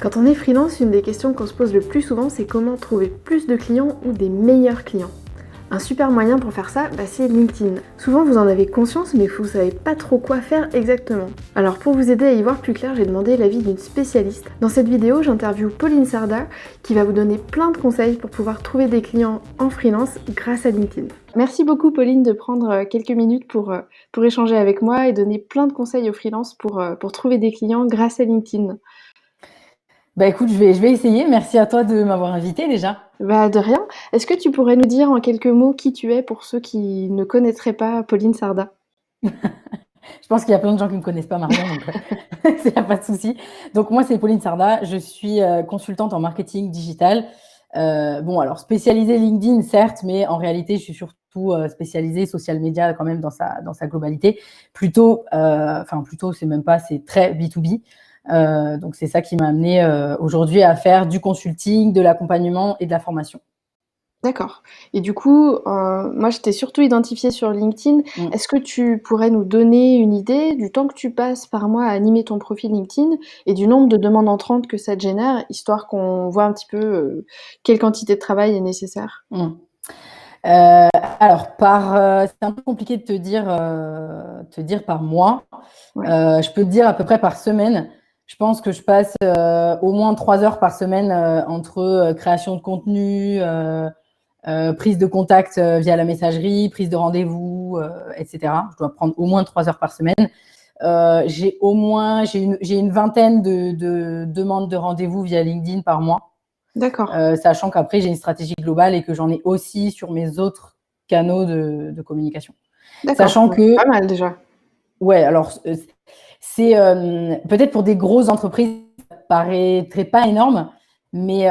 Quand on est freelance, une des questions qu'on se pose le plus souvent, c'est comment trouver plus de clients ou des meilleurs clients. Un super moyen pour faire ça, c'est LinkedIn. Souvent vous en avez conscience, mais vous savez pas trop quoi faire exactement. Alors pour vous aider à y voir plus clair, j'ai demandé l'avis d'une spécialiste. Dans cette vidéo, j'interviewe Pauline Sarda, qui va vous donner plein de conseils pour pouvoir trouver des clients en freelance grâce à LinkedIn. Merci beaucoup Pauline de prendre quelques minutes pour échanger avec moi et donner plein de conseils aux freelances pour trouver des clients grâce à LinkedIn. Bah écoute, je vais essayer. Merci à toi de m'avoir invité déjà. De rien. Est-ce que tu pourrais nous dire en quelques mots qui tu es pour ceux qui ne connaîtraient pas Pauline Sarda? Je pense qu'il y a plein de gens qui ne me connaissent pas, Marion, donc il n'y a pas de souci. Donc moi, c'est Pauline Sarda. Je suis consultante en marketing digital. Bon, alors spécialisée LinkedIn, certes, mais en réalité, je suis surtout spécialisée social media quand même dans sa globalité. Plutôt, c'est même pas, c'est très B2B. Donc c'est ça qui m'a amenée aujourd'hui à faire du consulting, de l'accompagnement et de la formation. D'accord. Et du coup, moi je t'ai surtout identifiée sur LinkedIn. Mm. Est-ce que tu pourrais nous donner une idée du temps que tu passes par mois à animer ton profil LinkedIn et du nombre de demandes entrantes que ça te génère, histoire qu'on voit un petit peu quelle quantité de travail est nécessaire? Mm. Euh, alors, c'est un peu compliqué de te dire par mois. Ouais. Je peux te dire à peu près par semaine. Je pense que je passe au moins 3 heures par semaine entre création de contenu, prise de contact via la messagerie, prise de rendez-vous, etc. Je dois prendre au moins 3 heures par semaine. J'ai une vingtaine de demandes de rendez-vous via LinkedIn par mois. D'accord. Sachant qu'après, j'ai une stratégie globale et que j'en ai aussi sur mes autres canaux de communication. D'accord. Sachant Ouais, c'est pas que, mal déjà. ouais, alors, c'est peut-être pour des grosses entreprises, ça paraîtrait pas énorme, mais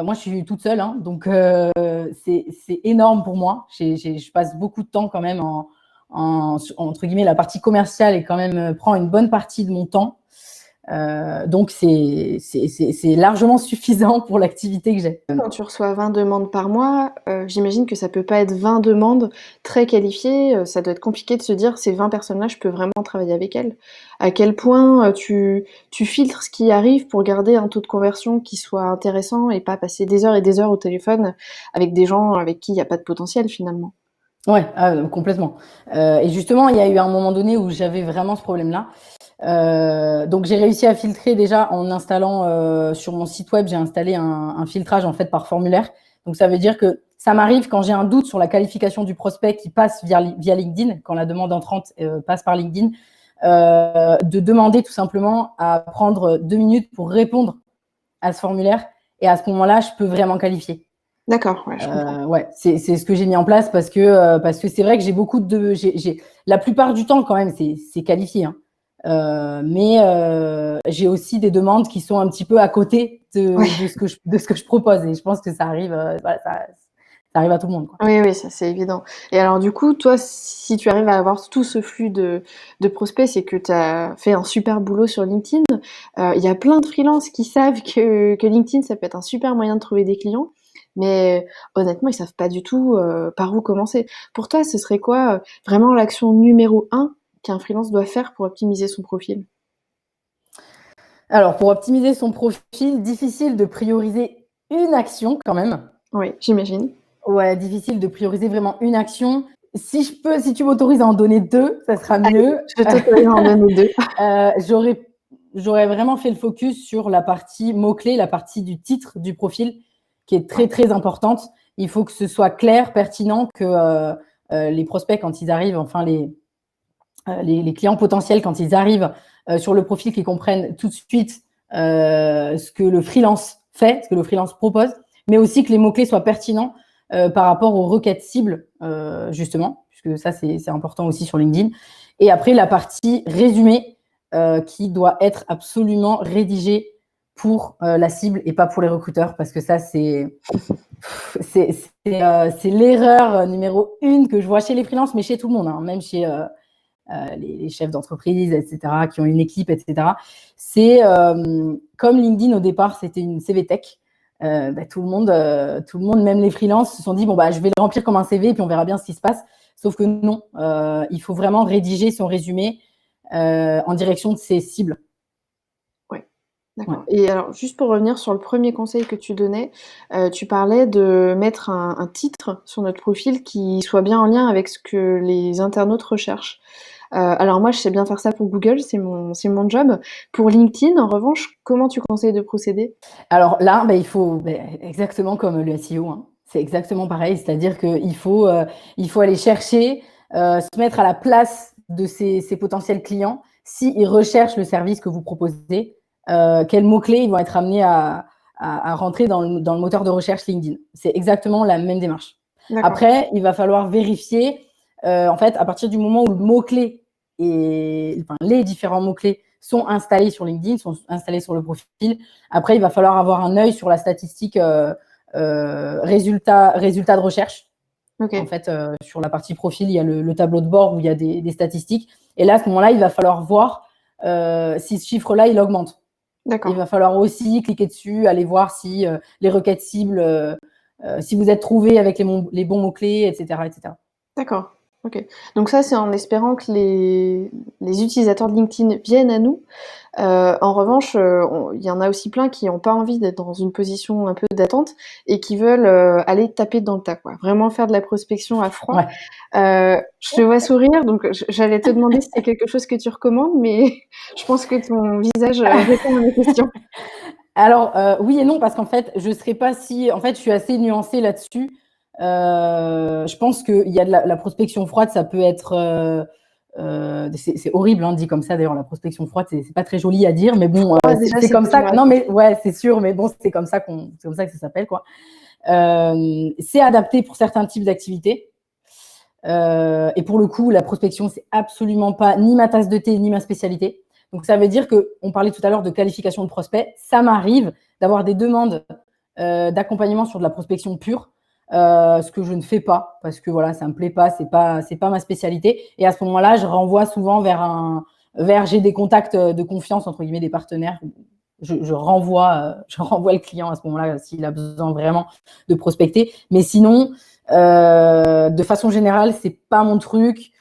moi, je suis toute seule, hein, donc c'est énorme pour moi. Je passe beaucoup de temps quand même entre guillemets, la partie commerciale et quand même prend une bonne partie de mon temps. Donc, c'est largement suffisant pour l'activité que j'ai. Quand tu reçois 20 demandes par mois, j'imagine que ça peut pas être 20 demandes très qualifiées, ça doit être compliqué de se dire: «Ces 20 personnes-là, je peux vraiment travailler avec elles». À quel point, tu filtres ce qui arrive pour garder un taux de conversion qui soit intéressant et pas passer des heures et des heures au téléphone avec des gens avec qui il y a pas de potentiel finalement? Ouais, complètement. Et justement, il y a eu un moment donné où j'avais vraiment ce problème-là. Donc, j'ai réussi à filtrer déjà en installant sur mon site web, j'ai installé un filtrage en fait par formulaire. Donc, ça veut dire que ça m'arrive quand j'ai un doute sur la qualification du prospect qui passe via LinkedIn, quand la demande entrante passe par LinkedIn, de demander tout simplement à prendre 2 minutes pour répondre à ce formulaire. Et à ce moment-là, je peux vraiment qualifier. D'accord, ouais, je comprends. Ouais, c'est ce que j'ai mis en place parce que c'est vrai que j'ai beaucoup la plupart du temps quand même c'est qualifié, hein. Mais j'ai aussi des demandes qui sont un petit peu à côté Ouais. de ce que je propose et je pense que ça arrive, voilà, ça arrive à tout le monde, quoi. Oui, oui, ça c'est évident. Et alors du coup, toi, si tu arrives à avoir tout ce flux de prospects, c'est que tu as fait un super boulot sur LinkedIn. Il y a plein de freelances qui savent que LinkedIn, ça peut être un super moyen de trouver des clients, mais honnêtement, ils savent pas du tout par où commencer. Pour toi, ce serait quoi vraiment l'action numéro un qu'un freelance doit faire pour optimiser son profil? Alors pour optimiser son profil, difficile de prioriser une action quand même. Oui, j'imagine. Ouais, difficile de prioriser vraiment une action. Si tu m'autorises à en donner deux, ça sera mieux. Je t'autorise à en donner deux. Euh, j'aurais, j'aurais vraiment fait le focus sur la partie mots-clés, la partie du titre du profil, qui est très, Ouais, très importante. Il faut que ce soit clair, pertinent, que les prospects, quand ils arrivent, enfin les clients potentiels, quand ils arrivent sur le profil, qu'ils comprennent tout de suite ce que le freelance fait, ce que le freelance propose, mais aussi que les mots-clés soient pertinents par rapport aux requêtes cibles, justement, puisque ça, c'est important aussi sur LinkedIn. Et après, la partie résumé qui doit être absolument rédigée pour la cible et pas pour les recruteurs, parce que ça, c'est l'erreur numéro une que je vois chez les freelances, mais chez tout le monde, hein, même chez les chefs d'entreprise, etc., qui ont une équipe, etc. C'est comme LinkedIn au départ, c'était une CV tech. Tout le monde, même les freelances, se sont dit bon je vais le remplir comme un CV et puis on verra bien ce qui se passe. Sauf que non, il faut vraiment rédiger son résumé en direction de ses cibles. ouais. D'accord. Ouais. Et alors, juste pour revenir sur le premier conseil que tu donnais, tu parlais de mettre un titre sur notre profil qui soit bien en lien avec ce que les internautes recherchent. Alors moi, je sais bien faire ça pour Google, c'est mon job. Pour LinkedIn, en revanche, comment tu conseilles de procéder? Alors là, il faut exactement comme le SEO, hein, c'est exactement pareil, c'est-à-dire il faut aller chercher, se mettre à la place de ces potentiels clients. S'ils recherchent le service que vous proposez, quels mots-clés ils vont être amenés à rentrer dans le moteur de recherche LinkedIn. C'est exactement la même démarche. D'accord. Après, il va falloir vérifier, en fait, à partir du moment où le mot-clé les différents mots-clés sont installés sur LinkedIn, sont installés sur le profil. Après, il va falloir avoir un œil sur la statistique résultat de recherche. Ok. En fait, sur la partie profil, il y a le tableau de bord où il y a des statistiques. Et là, à ce moment-là, il va falloir voir si ce chiffre-là, il augmente. Il D'accord. va falloir aussi cliquer dessus, aller voir si les requêtes cibles, si vous êtes trouvé avec les bons mots-clés, etc., etc. D'accord. Ok. Donc ça, c'est en espérant que les utilisateurs de LinkedIn viennent à nous. En revanche, il y en a aussi plein qui n'ont pas envie d'être dans une position un peu d'attente et qui veulent aller taper dans le tas, quoi. Vraiment faire de la prospection à froid. Ouais. Je te vois sourire, donc j'allais te demander si c'est quelque chose que tu recommandes, mais je pense que ton visage répond à mes questions. Alors, oui et non, parce qu'en fait, je serais pas si. En fait, je suis assez nuancée là-dessus. Je pense qu'il y a de la prospection froide, ça peut être. C'est horrible, hein, dit comme ça d'ailleurs, la prospection froide, c'est pas très joli à dire, mais bon, Oh, déjà, c'est c'est comme pas du ça. mal. Non, mais ouais, c'est sûr, mais bon, c'est comme ça que ça s'appelle, quoi. C'est adapté pour certains types d'activités. Et pour le coup, la prospection, c'est absolument pas ni ma tasse de thé, ni ma spécialité. Donc, ça veut dire qu'on parlait tout à l'heure de qualification de prospect. Ça m'arrive d'avoir des demandes d'accompagnement sur de la prospection pure, ce que je ne fais pas parce que voilà, ça me plaît pas, c'est pas ma spécialité. Et à ce moment-là, je renvoie souvent vers j'ai des contacts de confiance entre guillemets, des partenaires. Je renvoie le client à ce moment-là s'il a besoin vraiment de prospecter. Mais sinon, de façon générale, c'est pas mon truc.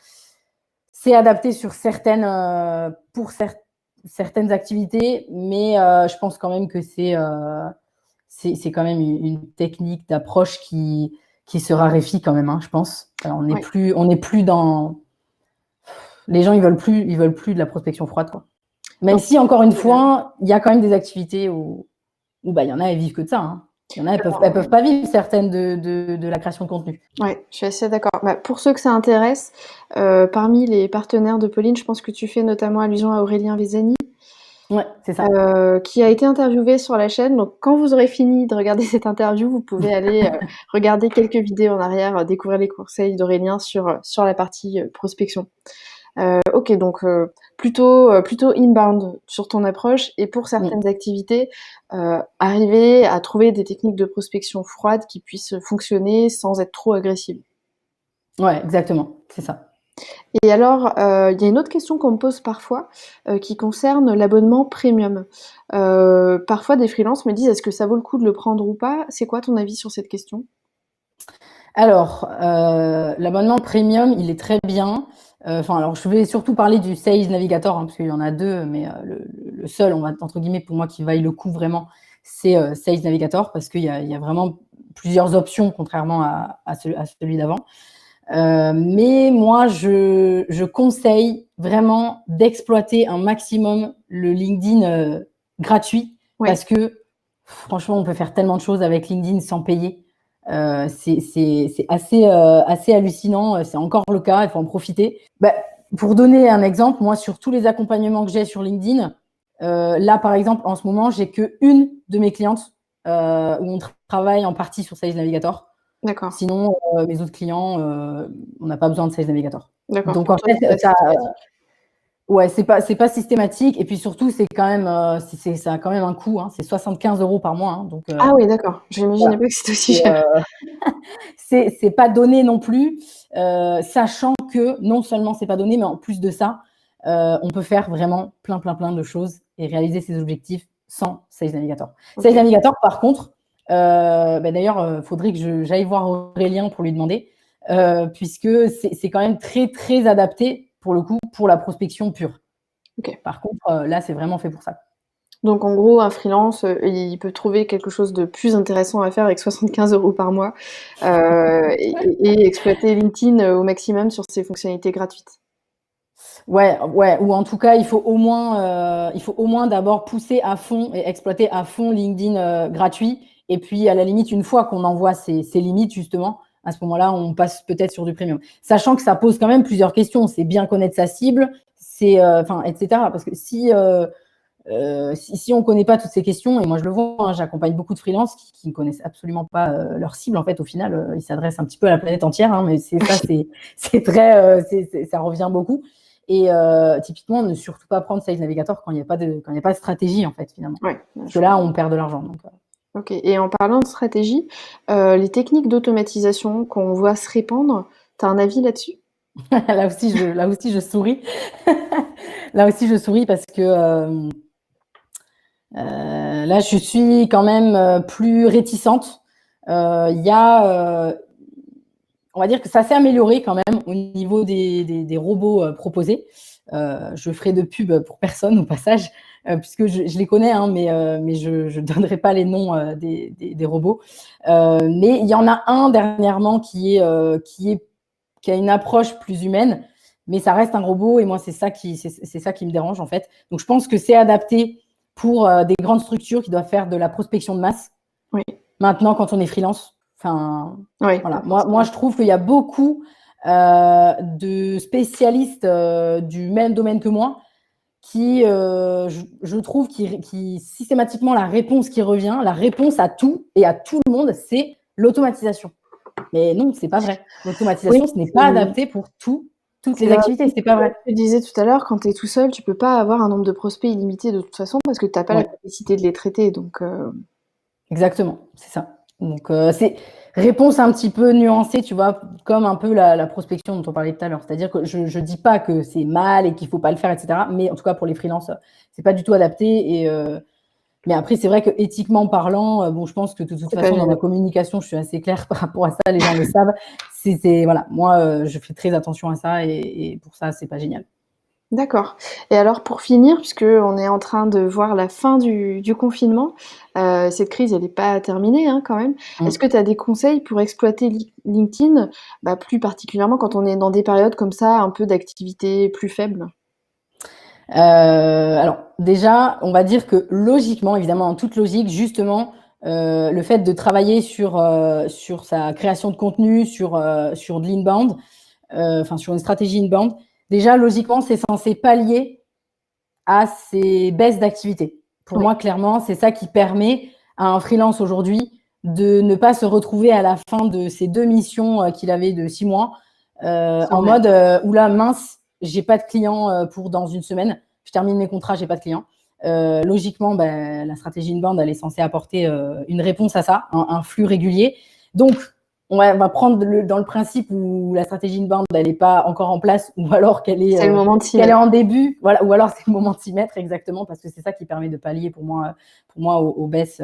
C'est adapté sur certaines activités, mais je pense quand même que c'est quand même une technique d'approche qui se raréfie quand même, hein, je pense. On n'est Ouais. plus dans. Les gens, ils veulent plus de la prospection froide, quoi. Même Donc, si, encore une fois, il y a quand même des activités où il y en a, elles vivent que de ça, hein. Il y en a, elles peuvent pas vivre certaines de la création de contenu. ouais, je suis assez d'accord. Bah, pour ceux que ça intéresse, parmi les partenaires de Pauline, je pense que tu fais notamment allusion à Aurélien Vezani, Ouais, c'est ça. qui a été interviewé sur la chaîne. Donc, quand vous aurez fini de regarder cette interview, vous pouvez aller regarder quelques vidéos en arrière, découvrir les conseils d'Aurélien sur la partie prospection. Ok, donc plutôt inbound sur ton approche et pour Mm. certaines activités, arriver à trouver des techniques de prospection froide qui puissent fonctionner sans être trop agressives. Ouais, exactement, c'est ça. Et alors, il y a une autre question qu'on me pose parfois, qui concerne l'abonnement premium. Parfois des freelances me disent: «Est-ce que ça vaut le coup de le prendre ou pas?» C'est quoi ton avis sur cette question? Alors, l'abonnement premium, il est très bien. Alors, je vais surtout parler du Sales Navigator, hein, parce qu'il y en a deux, mais le seul, on va entre guillemets, pour moi, qui vaille le coup vraiment, c'est Sales Navigator, parce qu'il y a vraiment plusieurs options, contrairement à celui d'avant. Mais moi, je conseille vraiment d'exploiter un maximum le LinkedIn gratuit, Ouais. parce que franchement, on peut faire tellement de choses avec LinkedIn sans payer. C'est assez hallucinant. C'est encore le cas, il faut en profiter. Pour donner un exemple, moi, sur tous les accompagnements que j'ai sur LinkedIn, là, par exemple, en ce moment, j'ai qu'une de mes clientes où on travaille en partie sur Sales Navigator. D'accord. Sinon, mes autres clients, on n'a pas besoin de Sales Navigator. D'accord. Donc, Pour en toi, fait, c'est pas systématique. ouais, c'est pas systématique. Et puis surtout, c'est quand même, ça a quand même un coût, hein. C'est 75 € par mois, hein. Donc, Ah oui, d'accord. J'imaginais voilà. pas que c'était aussi Et, cher. c'est pas donné non plus, sachant que non seulement c'est pas donné, mais en plus de ça, on peut faire vraiment plein de choses et réaliser ses objectifs sans Sales Navigator. Sales OK. Navigator, par contre, d'ailleurs, faudrait que j'aille voir Aurélien pour lui demander, puisque c'est quand même très adapté pour le coup pour la prospection pure. OK. Par contre, là, c'est vraiment fait pour ça. Donc en gros, un freelance, il peut trouver quelque chose de plus intéressant à faire avec 75 € par mois, et exploiter LinkedIn, au maximum sur ses fonctionnalités gratuites. Ouais, ouais, ou en tout cas, il faut au moins d'abord pousser à fond et exploiter à fond LinkedIn gratuit. Et puis, à la limite, une fois qu'on envoie ses limites, justement, à ce moment-là, on passe peut-être sur du premium. Sachant que ça pose quand même plusieurs questions. C'est bien connaître sa cible, enfin, etc. Parce que si on ne connaît pas toutes ces questions, et moi je le vois, hein, j'accompagne beaucoup de freelances qui ne connaissent absolument pas leur cible. En fait, au final, ils s'adressent un petit peu à la planète entière, hein, mais c'est très, ça revient beaucoup. Et typiquement, ne surtout pas prendre Sales Navigator quand il n'y a pas de stratégie, en fait, finalement. Ouais, Parce que là, on perd de l'argent. Donc, OK, et en parlant de stratégie, les techniques d'automatisation qu'on voit se répandre, tu as un avis là-dessus? là aussi, je souris. Là aussi, je souris parce que là, je suis quand même plus réticente. Il y a on va dire que ça s'est amélioré quand même au niveau des robots proposés. Je ferai de pub pour personne au passage, puisque je les connais, hein, mais je ne donnerai pas les noms des robots. Mais il y en a un dernièrement qui a une approche plus humaine, mais ça reste un robot, et moi, c'est ça qui me dérange, en fait. Donc, je pense que c'est adapté pour des grandes structures qui doivent faire de la prospection de masse. Oui. Maintenant, quand on est freelance, enfin, Oui, voilà. Moi, je trouve qu'il y a beaucoup de spécialistes du même domaine que moi qui, je trouve, qui systématiquement, la réponse qui revient, la réponse à tout et à tout le monde, c'est l'automatisation. Mais non, c'est pas vrai. oui, L'automatisation, ce n'est pas adapté pour toutes c'est les vrai. activités. C'est pas vrai. Je disais tout à l'heure, quand tu es tout seul, tu peux pas avoir un nombre de prospects illimité de toute façon parce que tu as pas la Ouais. capacité de les traiter, donc Exactement, c'est ça. Donc, c'est réponse un petit peu nuancée, tu vois, comme un peu la prospection dont on parlait tout à l'heure. C'est-à-dire que je ne dis pas que c'est mal et qu'il ne faut pas le faire, etc. Mais en tout cas, pour les freelances, c'est pas du tout adapté. Mais après, c'est vrai que éthiquement parlant, bon, je pense que de toute c'est pas façon, dans ma génial. communication, je suis assez claire par rapport à ça. Les gens le savent. Voilà, moi, je fais très attention à ça, et pour ça, c'est pas génial. D'accord, et alors pour finir, puisqu'on est en train de voir la fin du confinement, cette crise elle est pas terminée, hein, quand même. Est-ce Mm. que tu as des conseils pour exploiter LinkedIn, bah, plus particulièrement quand on est dans des périodes comme ça, un peu d'activité plus faible? Alors déjà, on va dire que logiquement, évidemment, en toute logique, justement, le fait de travailler sur sa création de contenu, sur de l'inbound, enfin sur une stratégie inbound, déjà logiquement, c'est censé pallier à ces baisses d'activité. Pour Oui, moi, clairement, c'est ça qui permet à un freelance aujourd'hui de ne pas se retrouver à la fin de ces 2 missions qu'il avait de 6 mois c'est en vrai. mode oula, mince, j'ai pas de clients pour dans une semaine, je termine mes contrats, j'ai pas de clients. Logiquement, ben, la stratégie inbound, elle est censée apporter une réponse à ça, un flux régulier. Donc, on va prendre dans le principe où la stratégie inbound, elle n'est pas encore en place, ou alors C'est le moment de s'y qu'elle est mettre. en début, voilà, ou alors c'est le moment de s'y mettre, exactement, parce que c'est ça qui permet de pallier pour moi aux baisses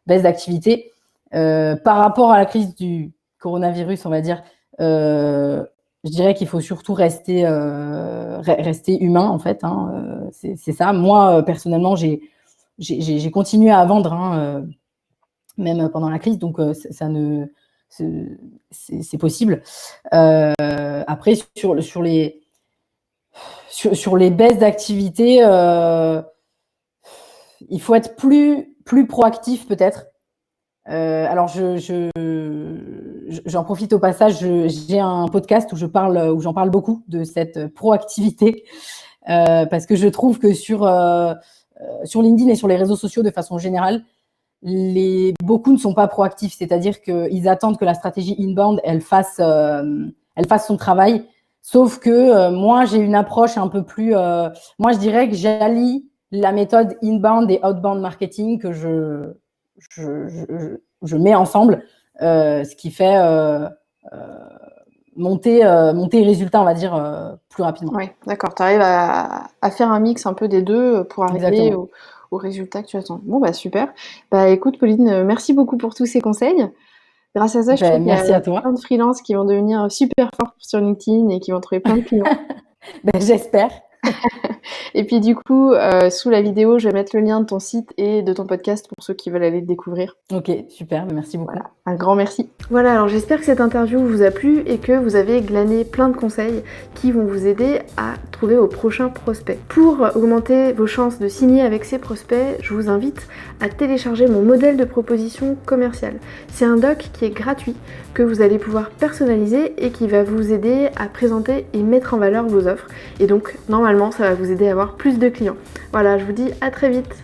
d'activité. Par rapport à la crise du coronavirus, on va dire, je dirais qu'il faut surtout rester humain, en fait, hein, c'est ça. Moi, personnellement, j'ai continué à vendre, hein, même pendant la crise, donc c'est possible. Après, sur les baisses d'activité, il faut être plus proactif peut-être. Alors, j'en profite au passage, j'ai un podcast où j'en parle beaucoup de cette proactivité, parce que je trouve que sur LinkedIn et sur les réseaux sociaux de façon générale, beaucoup ne sont pas proactifs, c'est-à-dire qu'ils attendent que la stratégie inbound, elle fasse son travail. Sauf que moi, j'ai une approche un peu plus. Moi, je dirais que j'allie la méthode inbound et outbound marketing que je mets ensemble, ce qui fait monter les résultats, on va dire, plus rapidement. Oui, d'accord, tu arrives à faire un mix un peu des 2 pour arriver Exactement. au résultat que tu attends. Bon, bah, super. Bah, écoute Pauline, merci beaucoup pour tous ces conseils. Grâce à ça, je trouve Ben, qu'il y a merci à plein toi. de freelances qui vont devenir super forts sur LinkedIn et qui vont trouver plein de clients. Ben, j'espère. Et puis du coup, sous la vidéo, je vais mettre le lien de ton site et de ton podcast pour ceux qui veulent aller le découvrir. Ok, super, merci beaucoup. Voilà, un grand merci. Voilà, alors j'espère que cette interview vous a plu et que vous avez glané plein de conseils qui vont vous aider à trouver vos prochains prospects. Pour augmenter vos chances de signer avec ces prospects, je vous invite à télécharger mon modèle de proposition commerciale. C'est un doc qui est gratuit, que vous allez pouvoir personnaliser et qui va vous aider à présenter et mettre en valeur vos offres. Et donc, normalement, ça va vous aider à avoir plus de clients. Voilà, je vous dis à très vite.